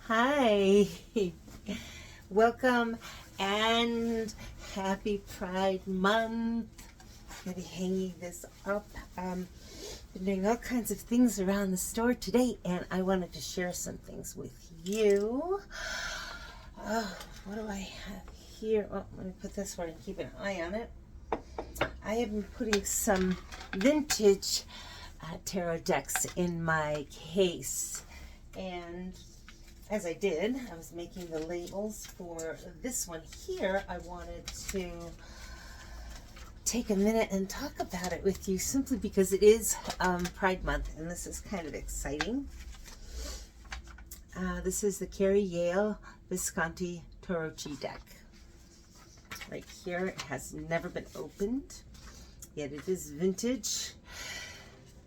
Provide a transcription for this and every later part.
Hi, welcome and happy Pride Month. I'm going to be hanging this up. Been doing all kinds of things around the store today, and I wanted to share some things with you. What do I have here? Oh, I'm going to put this where I can keep an eye on it. I have been putting some vintage tarot decks in my case, and as I did, I was making the labels for this one here. I wanted to take a minute and talk about it with you simply because it is Pride Month, and this is kind of exciting. This is the Cary-Yale Visconti Tarocchi Deck. Right here, it has never been opened, yet it is vintage.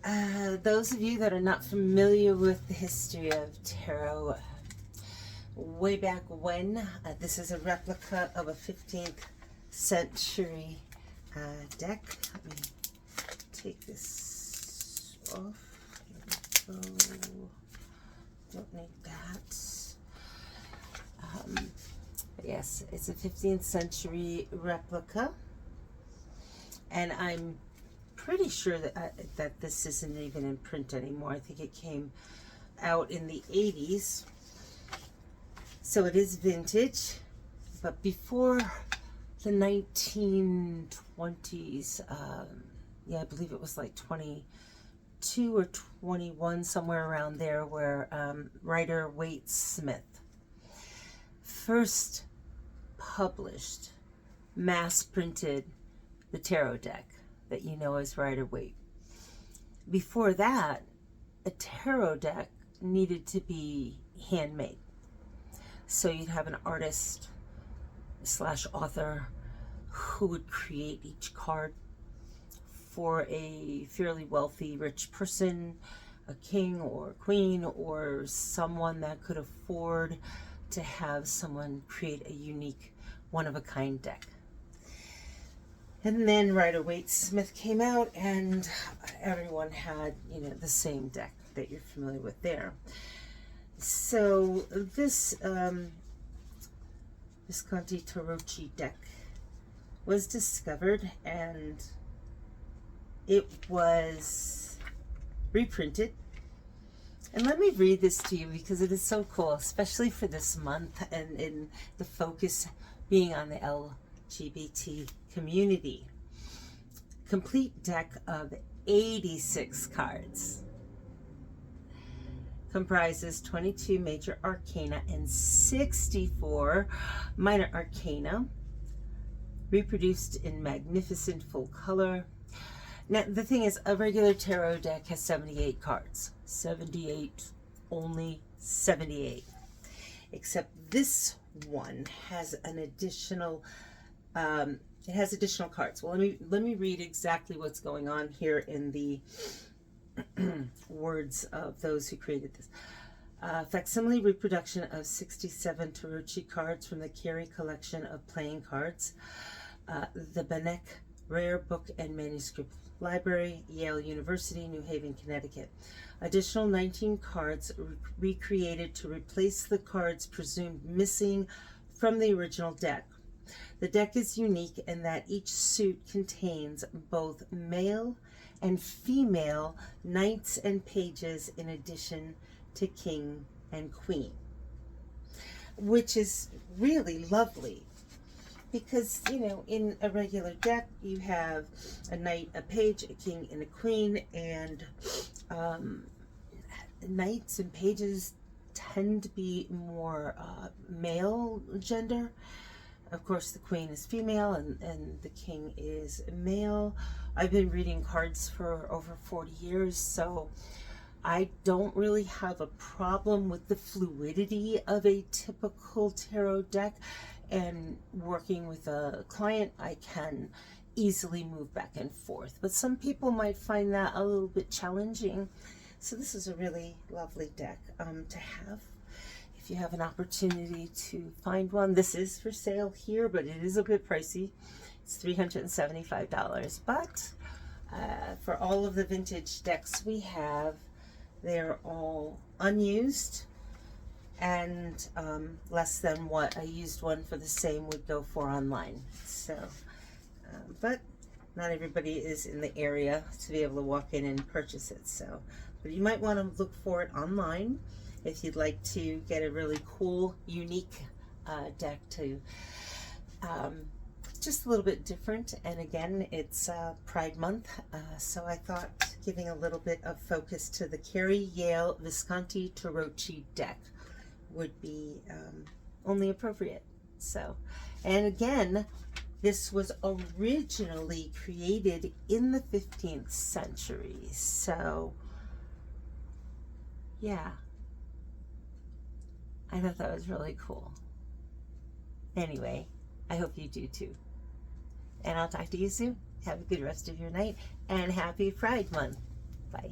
Those of you that are not familiar with the history of tarot, way back when, this is a replica of a 15th century deck. Let me take this off. Here we go. Don't need that. But yes, it's a 15th century replica, and I'm pretty sure that this isn't even in print anymore. I think it came out in the 80s. So it is vintage, but before the 1920s, yeah, I believe it was like 22 or 21, somewhere around there, where Rider Waite Smith first published, mass printed the tarot deck that you know as Rider Waite. Before that, a tarot deck needed to be handmade. So you'd have an artist / author who would create each card for a fairly wealthy, rich person, a king or queen, or someone that could afford to have someone create a unique, one-of-a-kind deck. And then Rider Waite Smith came out, and everyone had, the same deck that you're familiar with there. So this Visconti Tarocchi deck was discovered, and it was reprinted. And let me read this to you because it is so cool, especially for this month, and in the focus being on the LGBT community. Complete deck of 86 cards. Comprises 22 major arcana and 64 minor arcana, reproduced in magnificent full color. Now, the thing is, a regular tarot deck has 78 cards. 78, only 78. Except this one has an additional, it has additional cards. Well, let me read exactly what's going on here in the words of those who created this. Facsimile reproduction of 67 Tarocchi cards from the Cary collection of playing cards. The Benek Rare Book and Manuscript Library, Yale University, New Haven, Connecticut. Additional 19 cards recreated to replace the cards presumed missing from the original deck. The deck is unique in that each suit contains both male and female knights and pages in addition to king and queen, which is really lovely because, in a regular deck you have a knight, a page, a king, and a queen, and knights and pages tend to be more male gender. Of course, the queen is female and the king is male. I've been reading cards for over 40 years, so I don't really have a problem with the fluidity of a typical tarot deck. And working with a client, I can easily move back and forth. But some people might find that a little bit challenging. So this is a really lovely deck to have. If you have an opportunity to find one, this is for sale here, but it is a bit pricey. It's $375. But for all of the vintage decks we have, they're all unused. and less than what a used one for the same would go for online. So, but not everybody is in the area to be able to walk in and purchase it. So, but you might want to look for it online if you'd like to get a really cool, unique deck to just a little bit different. And again, it's Pride Month, so I thought giving a little bit of focus to the Cary-Yale Visconti Tarocchi Deck would be only appropriate. So, and again, this was originally created in the 15th century. So, yeah, I thought that was really cool. Anyway, I hope you do too. And I'll talk to you soon. Have a good rest of your night and happy Pride Month. Bye.